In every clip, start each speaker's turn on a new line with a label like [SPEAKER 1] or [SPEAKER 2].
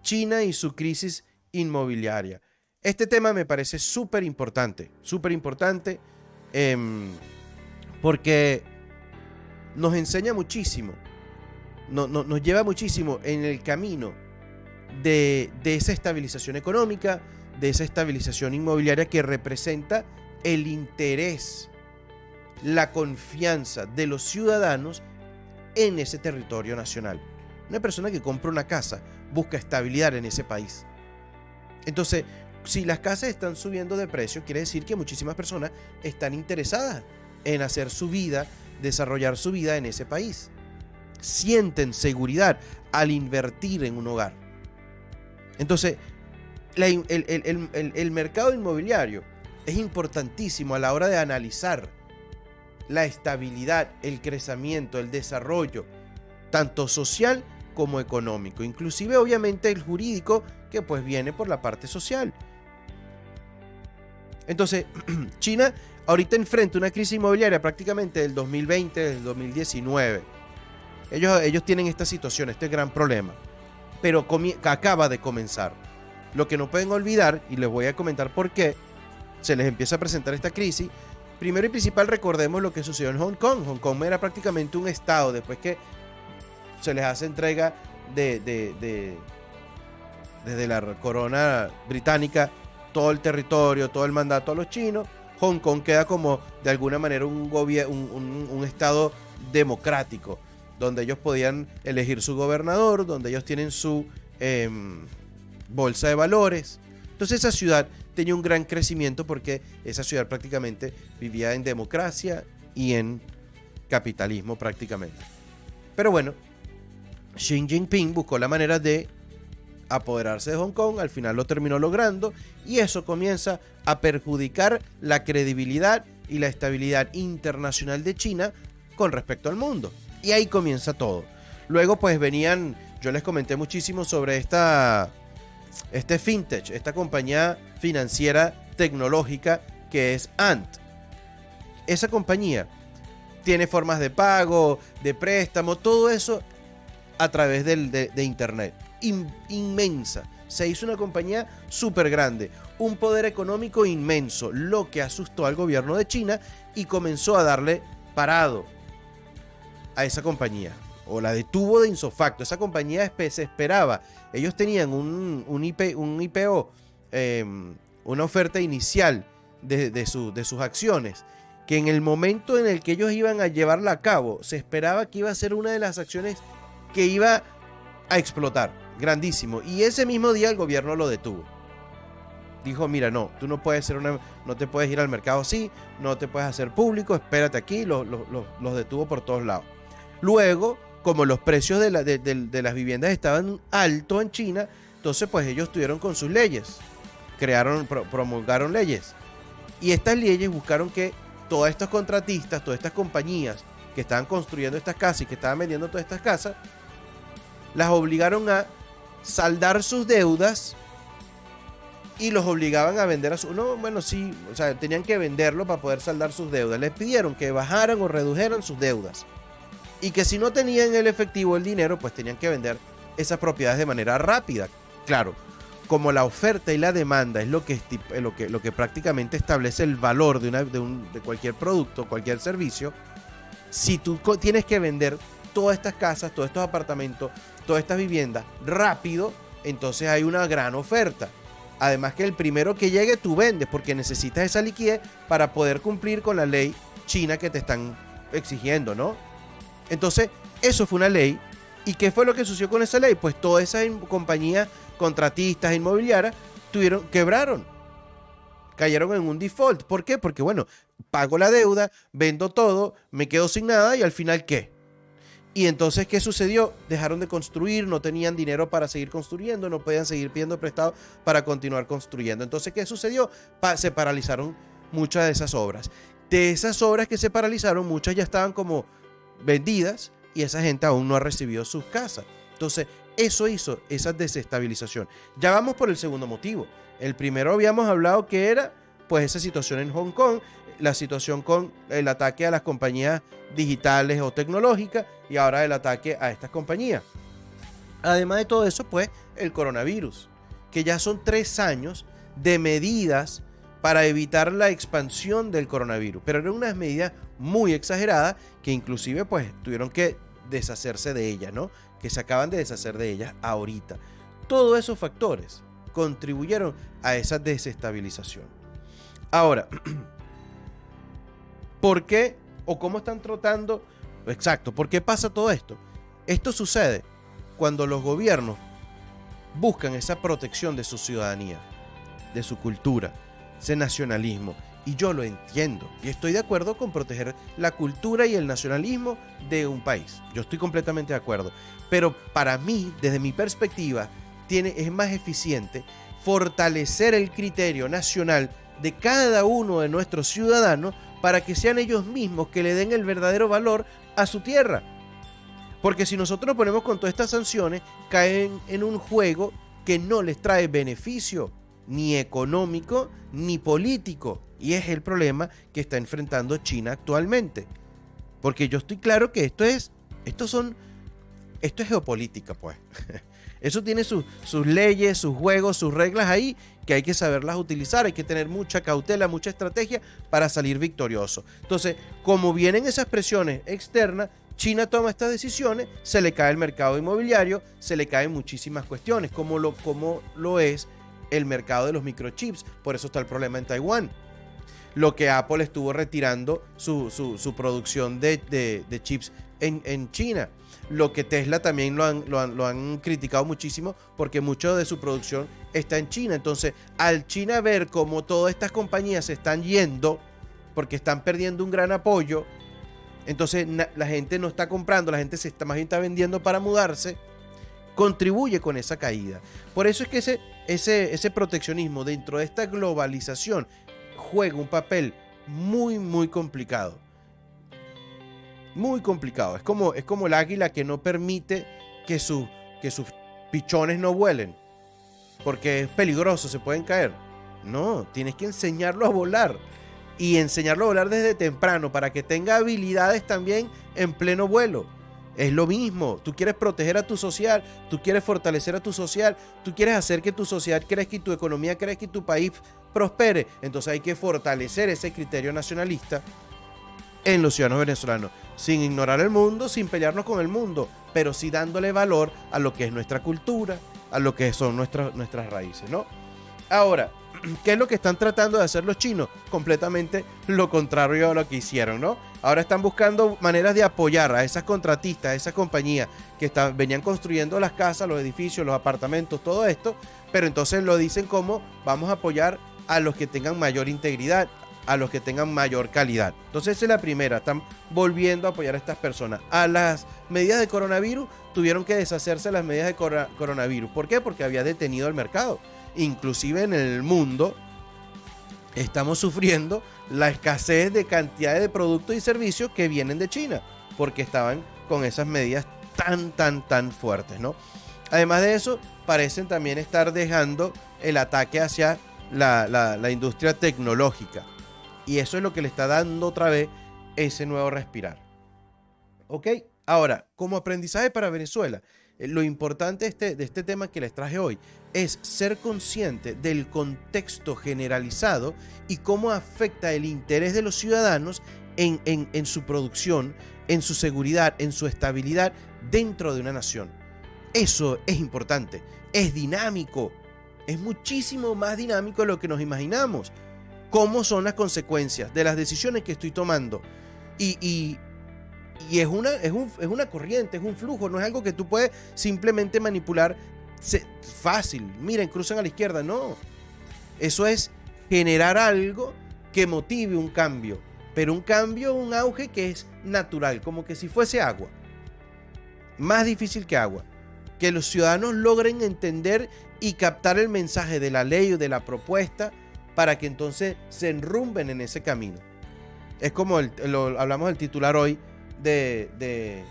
[SPEAKER 1] China y su crisis inmobiliaria. Este tema me parece súper importante, porque nos enseña muchísimo, nos lleva muchísimo en el camino de esa estabilización económica, de esa estabilización inmobiliaria que representa el interés, la confianza de los ciudadanos en ese territorio nacional. Una persona que compra una casa busca estabilidad en ese país. Entonces, si las casas están subiendo de precio, quiere decir que muchísimas personas están interesadas en hacer su vida, desarrollar su vida en ese país. Sienten seguridad al invertir en un hogar. Entonces, el mercado inmobiliario es importantísimo a la hora de analizar la estabilidad, el crecimiento, el desarrollo, tanto social como económico. Inclusive, obviamente, el jurídico, que pues viene por la parte social. Entonces, China ahorita enfrenta una crisis inmobiliaria prácticamente del 2020, del 2019. Ellos tienen esta situación, este gran problema, pero acaba de comenzar. Lo que no pueden olvidar, y les voy a comentar por qué se les empieza a presentar esta crisis. Primero y principal, recordemos lo que sucedió en Hong Kong. Hong Kong era prácticamente un estado. Después que se les hace entrega desde la corona británica todo el territorio, todo el mandato a los chinos, Hong Kong queda como de alguna manera un estado democrático, donde ellos podían elegir su gobernador, donde ellos tienen su bolsa de valores. Entonces esa ciudad tenía un gran crecimiento porque esa ciudad prácticamente vivía en democracia y en capitalismo prácticamente. Pero bueno, Xi Jinping buscó la manera de apoderarse de Hong Kong, al final lo terminó logrando, y eso comienza a perjudicar la credibilidad y la estabilidad internacional de China con respecto al mundo. Y ahí comienza todo. Luego pues venían, yo les comenté muchísimo sobre este fintech, esta compañía financiera tecnológica que es Ant. Esa compañía tiene formas de pago, de préstamo, todo eso a través de internet. Inmensa. Se hizo una compañía súper grande, un poder económico inmenso, lo que asustó al gobierno de China y comenzó a darle parado a esa compañía, o la detuvo de insofacto. Esa compañía se esperaba, ellos tenían un IPO, una oferta inicial de sus acciones, que en el momento en el que ellos iban a llevarla a cabo, se esperaba que iba a ser una de las acciones que iba a explotar. Grandísimo. Y ese mismo día el gobierno lo detuvo. Dijo, mira, no, tú no puedes no te puedes ir al mercado así, no te puedes hacer público, espérate aquí, los detuvo por todos lados. Luego, como los precios de las viviendas estaban altos en China, entonces pues ellos estuvieron con sus leyes, promulgaron leyes. Y estas leyes buscaron que todos estos contratistas, todas estas compañías que estaban construyendo estas casas y que estaban vendiendo todas estas casas, las obligaron a saldar sus deudas y los obligaban a vender tenían que venderlo para poder saldar sus deudas. Les pidieron que bajaran o redujeran sus deudas y que si no tenían el efectivo, el dinero, pues tenían que vender esas propiedades de manera rápida. Claro, como la oferta y la demanda es lo que prácticamente establece el valor de cualquier producto, cualquier servicio. Si tú tienes que vender todas estas casas, todos estos apartamentos, todas estas viviendas rápido, entonces hay una gran oferta. Además que el primero que llegue tú vendes, porque necesitas esa liquidez para poder cumplir con la ley china que te están exigiendo, ¿no? Entonces, eso fue una ley. ¿Y qué fue lo que sucedió con esa ley? Pues todas esas compañías contratistas inmobiliarias quebraron. Cayeron en un default. ¿Por qué? Porque, bueno, pago la deuda, vendo todo, me quedo sin nada y al final, ¿qué? Y entonces, ¿qué sucedió? Dejaron de construir, no tenían dinero para seguir construyendo, no podían seguir pidiendo prestado para continuar construyendo. Entonces, ¿qué sucedió? Se paralizaron muchas de esas obras. De esas obras que se paralizaron, muchas ya estaban como vendidas y esa gente aún no ha recibido sus casas. Entonces, eso hizo esa desestabilización. Ya vamos por el segundo motivo. El primero habíamos hablado que era pues esa situación en Hong Kong, la situación con el ataque a las compañías digitales o tecnológicas y ahora el ataque a estas compañías. Además de todo eso, pues, el coronavirus, que ya son 3 años de medidas para evitar la expansión del coronavirus, pero eran unas medidas muy exageradas que inclusive pues tuvieron que deshacerse de ellas, ¿no? Que se acaban de deshacer de ellas ahorita. Todos esos factores contribuyeron a esa desestabilización. Ahora, ¿por qué o cómo están tratando? Exacto, ¿por qué pasa todo esto? Esto sucede cuando los gobiernos buscan esa protección de su ciudadanía, de su cultura, ese nacionalismo. Y yo lo entiendo y estoy de acuerdo con proteger la cultura y el nacionalismo de un país. Yo estoy completamente de acuerdo. Pero para mí, desde mi perspectiva, es más eficiente fortalecer el criterio nacional de cada uno de nuestros ciudadanos para que sean ellos mismos que le den el verdadero valor a su tierra. Porque si nosotros nos ponemos con todas estas sanciones, caen en un juego que no les trae beneficio, ni económico, ni político. Y es el problema que está enfrentando China actualmente. Porque yo estoy claro que esto es geopolítica, pues. Eso tiene sus leyes, sus juegos, sus reglas ahí, que hay que saberlas utilizar, hay que tener mucha cautela, mucha estrategia para salir victorioso. Entonces, como vienen esas presiones externas, China toma estas decisiones, se le cae el mercado inmobiliario, se le caen muchísimas cuestiones, como lo es el mercado de los microchips. Por eso está el problema en Taiwán. Lo que Apple estuvo retirando su producción de chips en China. Lo que Tesla también lo han criticado muchísimo porque mucho de su producción está en China. Entonces, al China ver cómo todas estas compañías se están yendo porque están perdiendo un gran apoyo, entonces la gente no está comprando, la gente más bien está vendiendo para mudarse, contribuye con esa caída. Por eso es que ese proteccionismo dentro de esta globalización juega un papel muy, muy complicado. Muy complicado. Es como el águila que no permite que sus pichones no vuelen. Porque es peligroso, se pueden caer. No, tienes que enseñarlo a volar. Y enseñarlo a volar desde temprano para que tenga habilidades también en pleno vuelo. Es lo mismo. Tú quieres proteger a tu social, tú quieres fortalecer a tu social, tú quieres hacer que tu sociedad crezca y tu economía crezca y tu país prospere. Entonces hay que fortalecer ese criterio nacionalista en los ciudadanos venezolanos, sin ignorar el mundo, sin pelearnos con el mundo, pero sí dándole valor a lo que es nuestra cultura, a lo que son nuestras raíces, ¿no? Ahora, ¿qué es lo que están tratando de hacer los chinos? Completamente lo contrario a lo que hicieron, ¿no? Ahora están buscando maneras de apoyar a esas contratistas, a esas compañías que venían construyendo las casas, los edificios, los apartamentos, todo esto, pero entonces lo dicen como vamos a apoyar a los que tengan mayor integridad, a los que tengan mayor calidad. Entonces esa es la primera, están volviendo a apoyar a estas personas. A las medidas de coronavirus tuvieron que deshacerse las medidas de coronavirus. ¿Por qué? Porque había detenido el mercado. Inclusive en el mundo estamos sufriendo la escasez de cantidad de productos y servicios que vienen de China, porque estaban con esas medidas tan fuertes, ¿no? Además de eso, parecen también estar dejando el ataque hacia la industria tecnológica. Y eso es lo que le está dando otra vez ese nuevo respirar. ¿Ok? Ahora, como aprendizaje para Venezuela, lo importante de este tema que les traje hoy es ser consciente del contexto generalizado y cómo afecta el interés de los ciudadanos en su producción, en su seguridad, en su estabilidad dentro de una nación. Eso es importante, es dinámico, es muchísimo más dinámico de lo que nos imaginamos. Cómo son las consecuencias de las decisiones que estoy tomando. Y es una corriente, es un flujo, no es algo que tú puedes simplemente manipular fácil. Miren, cruzan a la izquierda, no. Eso es generar algo que motive un cambio, pero un cambio, un auge que es natural, como que si fuese agua. Más difícil que agua. Que los ciudadanos logren entender y captar el mensaje de la ley o de la propuesta para que entonces se enrumben en ese camino. Es como hablamos del titular hoy de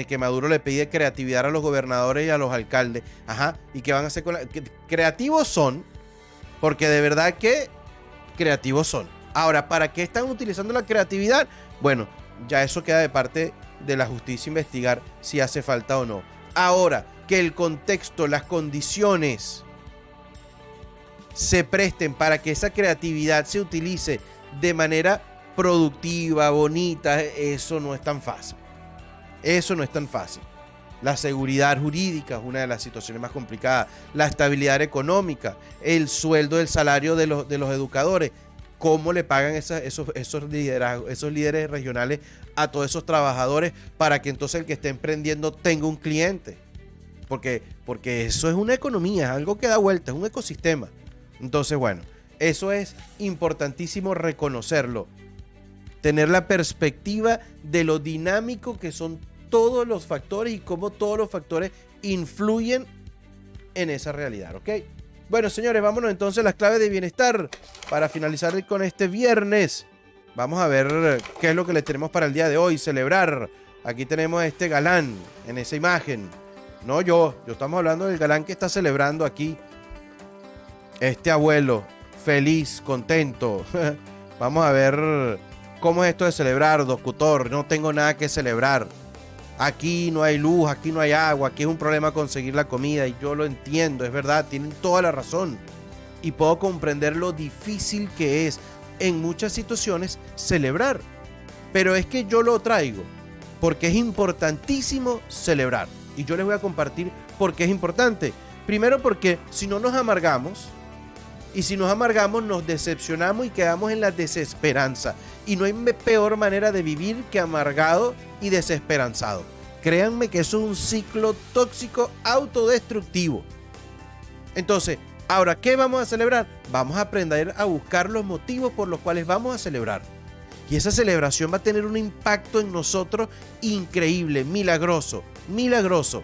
[SPEAKER 1] que Maduro le pide creatividad a los gobernadores y a los alcaldes. Ajá, ¿y qué van a hacer con creativos son? Porque de verdad que creativos son. Ahora, ¿para qué están utilizando la creatividad? Bueno, ya eso queda de parte de la justicia investigar si hace falta o no. Ahora, que el contexto, las condiciones se presten para que esa creatividad se utilice de manera productiva, bonita, eso no es tan fácil. Eso no es tan fácil. La seguridad jurídica es una de las situaciones más complicadas. La estabilidad económica, el sueldo, el salario de los educadores. ¿Cómo le pagan esos líderes regionales a todos esos trabajadores para que entonces el que esté emprendiendo tenga un cliente? Porque eso es una economía, es algo que da vuelta, es un ecosistema. Entonces, bueno, eso es importantísimo reconocerlo. Tener la perspectiva de lo dinámico que son todos los factores y cómo todos los factores influyen en esa realidad, ¿ok? Bueno, señores, vámonos entonces a las claves de bienestar para finalizar con este viernes. Vamos a ver qué es lo que le tenemos para el día de hoy, celebrar. Aquí tenemos a este galán en esa imagen. No yo estamos hablando del galán que está celebrando aquí. Este abuelo, feliz, contento. Vamos a ver cómo es esto de celebrar, locutor. No tengo nada que celebrar. Aquí no hay luz, aquí no hay agua, aquí es un problema conseguir la comida y yo lo entiendo, es verdad, tienen toda la razón. Y puedo comprender lo difícil que es en muchas situaciones celebrar. Pero es que yo lo traigo porque es importantísimo celebrar. Y yo les voy a compartir por qué es importante. Primero porque si no nos amargamos, y si nos amargamos nos decepcionamos y quedamos en la desesperanza. Y no hay peor manera de vivir que amargado y desesperanzado. Créanme que eso es un ciclo tóxico autodestructivo. Entonces, ahora, ¿qué vamos a celebrar? Vamos a aprender a buscar los motivos por los cuales vamos a celebrar. Y esa celebración va a tener un impacto en nosotros increíble, milagroso, milagroso.